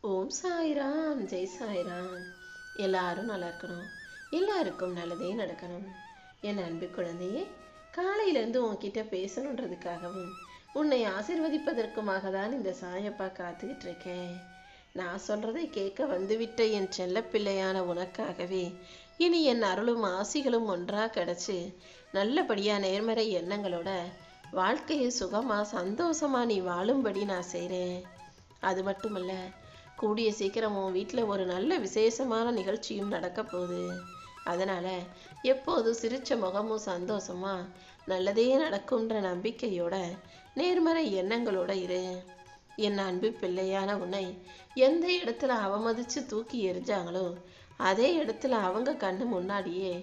ஓம் சாய்ராம், ஜெய் சாய்ராம். எல்லாரும் நல்லா இருக்கணும், எல்லாருக்கும் நல்லதே நடக்கணும். என் அன்பு குழந்தையே, காலையிலேருந்து உன்கிட்ட பேசணுன்றதுக்காகவும் உன்னை ஆசிர்வதிப்பதற்குமாக தான் இந்த சாயப்பா காத்துக்கிட்டு இருக்கேன். நான் சொல்றதை கேட்க வந்துவிட்ட என் செல்ல பிள்ளையான உனக்காகவே இனி என் அருளும் ஆசிகளும் ஒன்றா கிடைச்சு நல்லபடியா நேர்மறை எண்ணங்களோட வாழ்க்கையை சுகமா சந்தோஷமா நீ வாழும்படி நான் செய்கிறேன். அது மட்டுமல்ல, கூடிய சீக்கிரம் உன் வீட்டில் ஒரு நல்ல விசேஷமான நிகழ்ச்சியும் நடக்க போகுது. அதனால எப்போதும் சிரிச்ச முகமும் சந்தோஷமா நல்லதே நடக்கும்ன்ற நம்பிக்கையோட நேர்மறை எண்ணங்களோட இரு. என் அன்பு பிள்ளையான உன்னை எந்த இடத்துல அவமதிச்சு தூக்கி எரிஞ்சாங்களோ அதே இடத்துல அவங்க கண்ணு முன்னாடியே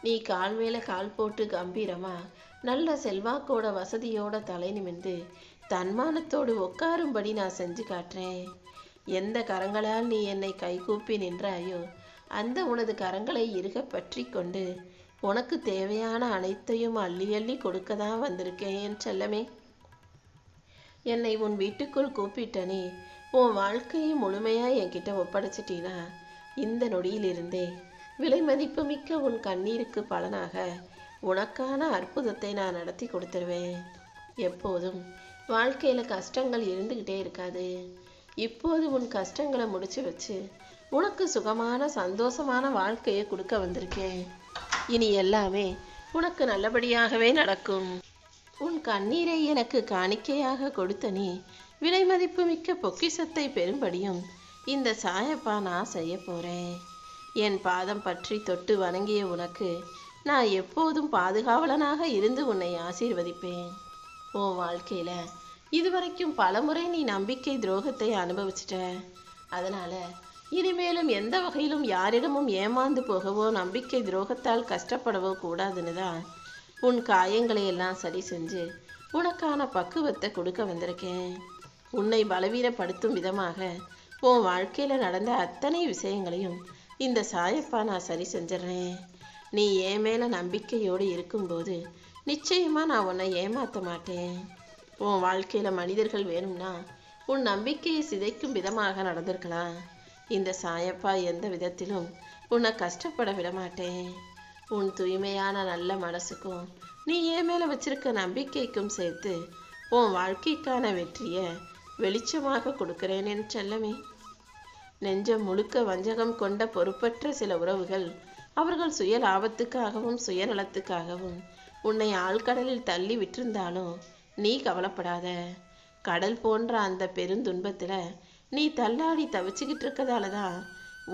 நீ கால் மேல கால் போட்டு கம்பீரமா நல்ல செல்வாக்கோட வசதியோட தலை நிமிர்ந்து தன்மானத்தோடு உட்காரும்படி நான் செஞ்சு காட்டுறேன். எந்த கரங்களால் நீ என்னை கைகூப்பி நின்றாயோ அந்த உனது கரங்களை இறுக பற்றி கொண்டு உனக்கு தேவையான அனைத்தையும் அள்ளி அள்ளி கொடுக்க தான் வந்திருக்கேன் என் செல்லமே. என்னை உன் வீட்டுக்குள் கூப்பிட்ட நீ உன் வாழ்க்கையை முழுமையா என்கிட்ட ஒப்படைச்சிட்டீனா இந்த நொடியிலிருந்தே விலை மதிப்பு மிக்க உன் கண்ணீருக்கு பலனாக உனக்கான அற்புதத்தை நான் நடத்தி கொடுத்துருவேன். எப்போதும் வாழ்க்கையில கஷ்டங்கள் இருந்துகிட்டே இருக்காது. இப்போது உன் கஷ்டங்களை முடிச்சு வச்சு உனக்கு சுகமான சந்தோஷமான வாழ்க்கையை கொடுக்க வந்திருக்கேன். இனி எல்லாமே உனக்கு நல்லபடியாகவே நடக்கும். உன் கண்ணீரை எனக்கு காணிக்கையாக கொடுத்த நீ விலை மதிப்பு மிக்க பொக்கிஷத்தை பெறும்படியும் இந்த சாயப்பா நான் செய்ய போறேன். என் பாதம் பற்றி தொட்டு வணங்கிய உனக்கு நான் எப்போதும் பாதுகாவலனாக இருந்து உன்னை ஆசீர்வதிப்பேன். உன் வாழ்க்கையில இதுவரைக்கும் பலமுறை நீ நம்பிக்கை துரோகத்தை அனுபவிச்சிட்ட. அதனால இனிமேலும் எந்த வகையிலும் யாரிடமும் ஏமாந்து போகவோ நம்பிக்கை துரோகத்தால் கஷ்டப்படவோ கூடாதுன்னு தான் உன் காயங்களை எல்லாம் சரி செஞ்சு உனக்கான பக்குவத்தை கொடுக்க வந்திருக்கேன். உன்னை பலவீனப்படுத்தும் விதமாக உன் வாழ்க்கையில நடந்த அத்தனை விஷயங்களையும் இந்த சாயப்பா நான் சரி செஞ்சிடறேன். நீ என் மேல நம்பிக்கையோடு இருக்கும்போது நிச்சயமா நான் உன்னை ஏமாத்த மாட்டேன். உன் வாழ்க்கையில மனிதர்கள் வேணும்னா உன் நம்பிக்கையை சிதைக்கும் விதமாக நடந்திருக்கலாம். இந்த சாயப்பா எந்த விதத்திலும் உன்னை கஷ்டப்பட விட மாட்டேன். உன் தூய்மையான நல்ல மனசுக்கும் நீ என் மேல வச்சிருக்க நம்பிக்கைக்கும் சேர்த்து உன் வாழ்க்கைக்கான வெற்றியை வெளிச்சமாக கொடுக்கிறேன் என் செல்லமே. நெஞ்சம் முழுக்க வஞ்சகம் கொண்ட பொறுப்பற்ற சில உறவுகள் அவர்கள் சுய லாபத்துக்காகவும் சுயநலத்துக்காகவும் உன்னை ஆழ்கடலில் தள்ளி விட்டிருந்தாலும் நீ கவலைப்படாத. கடல் போன்ற அந்த பெருந்துன்பத்துல நீ தள்ளாடி தவிச்சுக்கிட்டு இருக்கதால தான்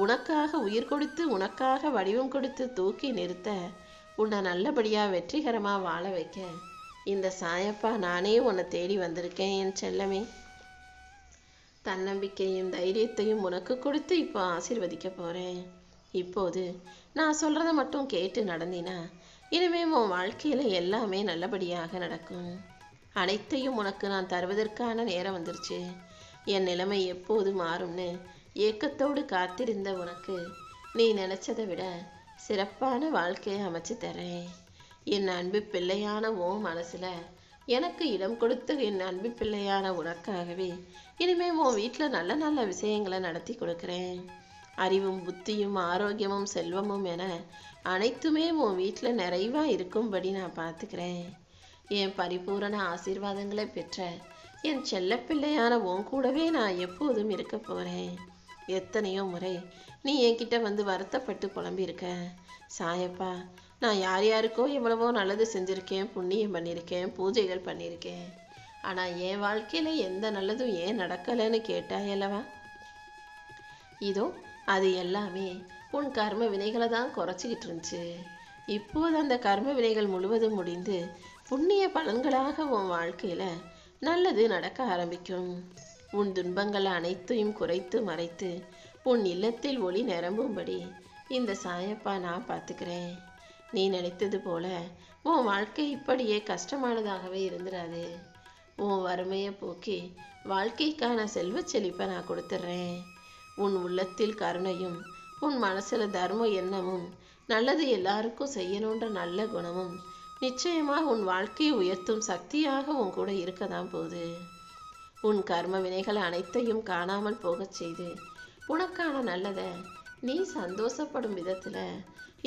உனக்காக உயிர் கொடுத்து உனக்காக வடிவம் கொடுத்து தூக்கி நிறுத்த உன்னை நல்லபடியா வெற்றிகரமா வாழ வைக்க இந்த சாயப்பா நானே உன்னை தேடி வந்திருக்கேன் என் செல்லமே. தன்னம்பிக்கையும் தைரியத்தையும் உனக்கு கொடுத்து இப்போ ஆசீர்வதிக்க போறேன். இப்போது நான் சொல்றதை மட்டும் கேட்டு நடந்தினா இனிமே உன் வாழ்க்கையில எல்லாமே நல்லபடியாக நடக்கும். அனைத்தையும் உனக்கு நான் தருவதற்கான நேரம் வந்துருச்சு. என் நிலைமை எப்போது மாறும்னு ஏக்கத்தோடு காத்திருந்த உனக்கு நீ நினைச்சதை விட சிறப்பான வாழ்க்கையை அமைச்சு தரேன். என் அன்பு பிள்ளையான உன் மனசுல எனக்கு இடம் கொடுத்த என் அன்பு பிள்ளையான உனக்காகவே இனிமே உன் வீட்டில் நல்ல நல்ல விஷயங்களை நடத்தி கொடுக்குறேன். அறிவும் புத்தியும் ஆரோக்கியமும் செல்வமும் என அனைத்துமே உன் வீட்டில் நிறைவா இருக்கும்படி நான் பார்த்துக்கிறேன். என் பரிபூரண ஆசீர்வாதங்களை பெற்ற என் செல்ல பிள்ளையான உன் கூடவே நான் எப்போதும் இருக்க போறேன். எத்தனையோ முறை நீ என்கிட்ட வந்து வருத்தப்பட்டு புலம்பியிருக்க, சாயப்பா நான் யார் யாருக்கோ எவ்வளவோ நல்லது செஞ்சிருக்கேன், புண்ணியம் பண்ணியிருக்கேன், பூஜைகள் பண்ணியிருக்கேன், ஆனா என் வாழ்க்கையில எந்த நல்லதும் ஏன் நடக்கலைன்னு கேட்டாயல்லவா. இதோ அது எல்லாமே உன் கர்ம வினைகளை தான் குறைச்சிக்கிட்டு இருந்துச்சு. இப்போது அந்த கர்ம வினைகள் முழுவதும் முடிந்து புண்ணிய பலன்களாக உன் வாழ்க்கையில நல்லது நடக்க ஆரம்பிக்கும். உன் துன்பங்கள் அனைத்தையும் குறைத்து மறைத்து உன் இல்லத்தில் ஒளி நிரம்பும்படி இந்த சாயப்பா நான் பார்த்துக்கிறேன். நீ நினைத்தது போல உன் வாழ்க்கை இப்படியே கஷ்டமானதாகவே இருந்துடாது. உன் வறுமையை போக்கி வாழ்க்கைக்கான செல்வ செழிப்பை நான் கொடுத்துட்றேன். உன் உள்ளத்தில் கருணையும் உன் மனசுல தர்ம எண்ணமும் நல்லது எல்லாருக்கும் செய்யணுன்ற நல்ல குணமும் நிச்சயமாக உன் வாழ்க்கையை உயர்த்தும் சக்தியாக உன் கூட இருக்கதான் போகுது. உன் கர்ம வினைகள் அனைத்தையும் காணாமல் போகச் செய்து உனக்கான நல்லதை நீ சந்தோஷப்படும் விதத்துல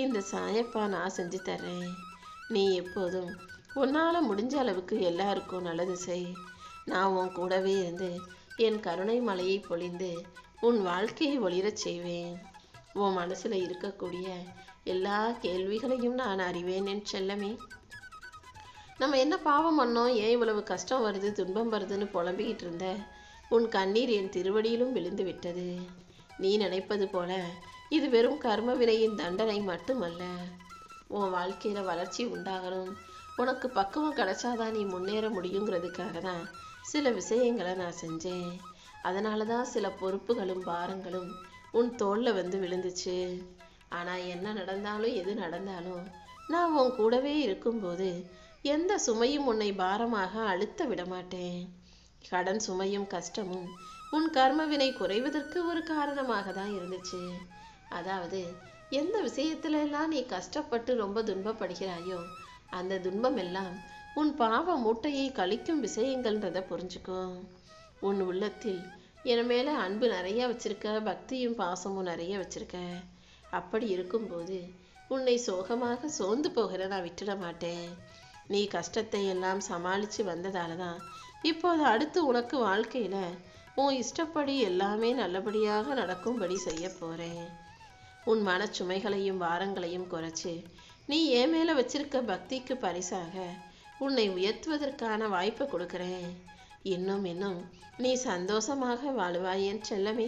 இந்த சாயப்பா நான் செஞ்சு தர்றேன். நீ எப்போதும் உன்னால முடிஞ்ச அளவுக்கு எல்லாருக்கும் நல்லது செய். நான் உன் கூடவே இருந்து என் கருணை மலையை பொழிந்து உன் வாழ்க்கையை ஒளிரச் செய்வேன். உன் மனசுல இருக்கக்கூடிய எல்லா கேள்விகளையும் நான் அறிவேன் என் செல்லமே. நம்ம என்ன பாவம் பண்ணோம், ஏன் இவ்வளவு கஷ்டம் வருது, துன்பம் வருதுன்னு புலம்பிக்கிட்டு இருந்த உன் கண்ணீர் என் திருவடியிலும் விழுந்து விட்டது. நீ நினைப்பது போல இது வெறும் கர்ம வினையின் தண்டனை மட்டுமல்ல. உன் வாழ்க்கையில வளர்ச்சி உண்டாகணும், உனக்கு பக்குவம் கிடைச்சாதான் நீ முன்னேற முடியுங்கிறதுக்காக தான் சில விஷயங்களை நான் செஞ்சேன். அதனால தான் சில பொறுப்புகளும் பாரங்களும் உன் தோல்ல வந்து விழுந்துச்சு. ஆனா என்ன நடந்தாலும் எது நடந்தாலும் நான் உன் கூடவே இருக்கும்போது எந்த சுமையும் உன்னை பாரமாக அழுத்த விடமாட்டேன். கடன் சுமையும் கஷ்டமும் உன் கர்மவினை குறைவதற்கு ஒரு காரணமாக தான் இருந்துச்சு. அதாவது எந்த விஷயத்துல எல்லாம் நீ கஷ்டப்பட்டு ரொம்ப துன்பப்படுகிறாயோ அந்த துன்பம் எல்லாம் உன் பாவ மூட்டையை கழிக்கும் விஷயங்கள்ன்றத புரிஞ்சுக்கோ. உன் உள்ளத்தில் என் மேல அன்பு நிறைய வச்சிருக்க, பக்தியும் பாசமும் நிறைய வச்சிருக்க. அப்படி இருக்கும்போது உன்னை சோகமாக சோர்ந்து போகிற நான் விட்டுட மாட்டேன். நீ கஷ்டத்தை எல்லாம் சமாளிச்சு வந்ததால தான் இப்போது அடுத்து உனக்கு வாழ்க்கையில உன் இஷ்டப்படி எல்லாமே நல்லபடியாக நடக்கும்படி செய்ய போறேன். உன் மனச்சுமைகளையும் வாரங்களையும் குறைச்சு நீ என் மேல வச்சிருக்க பக்திக்கு பரிசாக உன்னை உயர்த்துவதற்கான வாய்ப்பை கொடுக்கிறேன். இன்னும் இன்னும் நீ சந்தோஷமாக வாழுவாய் என் செல்லமே.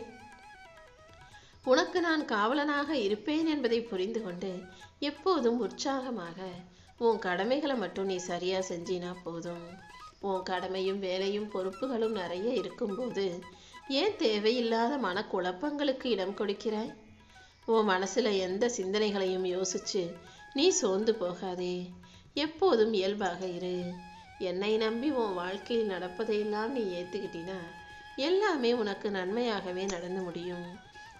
உனக்கு நான் காவலனாக இருப்பேன் என்பதை புரிந்து கொண்டு எப்போதும் உற்சாகமாக உன் கடமைகளை மட்டும் நீ சரியா செஞ்சினா போதும். உன் கடமையும் வேலையும் பொறுப்புகளும் நிறைய இருக்கும்போது ஏன் தேவையில்லாத மனக்குழப்பங்களுக்கு இடம் கொடுக்கிறாய்? உன் மனசுல எந்த சிந்தனைகளையும் யோசிச்சு நீ சோர்ந்து போகாதே. எப்போதும் இயல்பாக இரு. என்னை நம்பி உன் வாழ்க்கையில் நடப்பதையெல்லாம் நீ ஏத்துக்கிட்டினா எல்லாமே உனக்கு நன்மையாகவே நடந்து முடியும்.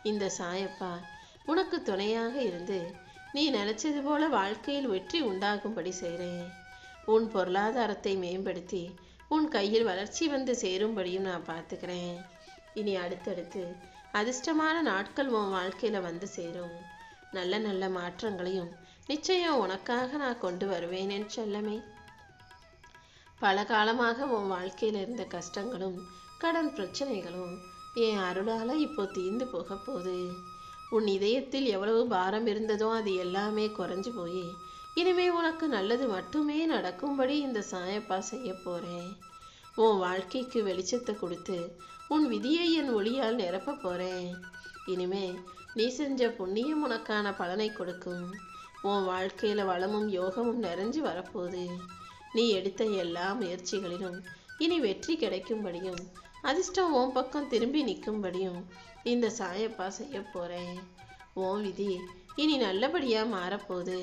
இந்த சாயப்பா உனக்கு துணையாக இருந்து நீ நினைச்சது போல வாழ்க்கையில் வெற்றி உண்டாகும்படி செய்கிறேன். உன் பொருளாதாரத்தை மேம்படுத்தி உன் கையில் வளர்ச்சி வந்து சேரும்படியும் நான் பார்த்துக்கிறேன். இனி அடுத்தடுத்து அதிர்ஷ்டமான நாட்கள் உன் வாழ்க்கையில வந்து சேரும். நல்ல நல்ல மாற்றங்களையும் நிச்சயம் உனக்காக நான் கொண்டு வருவேன் என் செல்லமே. பல காலமாக உன் வாழ்க்கையில இருந்த கஷ்டங்களும் கடன் பிரச்சனைகளும் என் அருளால இப்போ தீர்ந்து போக போகுது. உன் இதயத்தில் எவ்வளவு பாரம் இருந்ததோ அது எல்லாமே குறைஞ்சு போய் இனிமே உனக்கு நல்லது மட்டுமே நடக்கும்படி இந்த சாயப்பா செய்ய போறேன். உன் வாழ்க்கைக்கு வெளிச்சத்தை கொடுத்து உன் விதியை என் ஒளியால் நிரப்ப போறேன். இனிமே நீ செஞ்ச புண்ணியம் உனக்கான பலனை கொடுக்கும். உன் வாழ்க்கையில வளமும் யோகமும் நிறைஞ்சு வரப்போகுது. நீ எடுத்த எல்லா முயற்சிகளிலும் இனி வெற்றி கிடைக்கும்படியும் அதிர்ஷ்டம் உன் பக்கம் திரும்பி நிற்கும்படியும் இந்த சாயப்பா செய்ய போறேன். உன் விதி இனி நல்லபடியா மாறப்போகுது.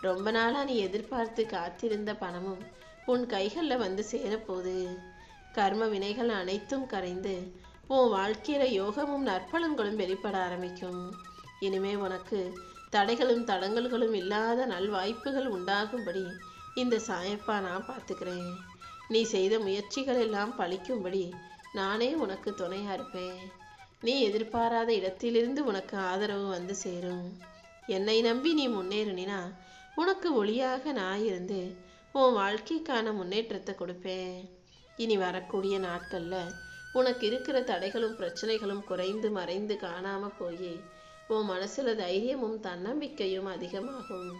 ரொம்ப நாளா நீ எதிர்பார்த்து காத்திருந்த பணமும் உன் கைகள்ல வந்து சேரப்போகுது. கர்ம வினைகள் அனைத்தும் கரைந்து உன் வாழ்க்கையில யோகமும் நற்பலன்களும் வெளிப்பட ஆரம்பிக்கும். இனிமே உனக்கு தடைகளும் தடங்கல்களும் இல்லாத நல்வாய்ப்புகள் உண்டாகும்படி இந்த சாயப்பா நான் பார்த்துக்கிறேன். நீ செய்த முயற்சிகள் எல்லாம் பலிக்கும்படி நானே உனக்கு துணையா இருப்பேன். நீ எதிர்பாராத இடத்திலிருந்து உனக்கு ஆதரவு வந்து சேரும். என்னை நம்பி நீ முன்னேறினா உனக்கு ஒளியாக நான் இருந்து உன் வாழ்க்கைக்கான முன்னேற்றத்தை கொடுப்பேன். இனி வரக்கூடிய நாட்கள்ல உனக்கு இருக்கிற தடைகளும் பிரச்சனைகளும் குறைந்து மறைந்து காணாம போய் உன் மனசுல தைரியமும் தன்னம்பிக்கையும் அதிகமாகும்.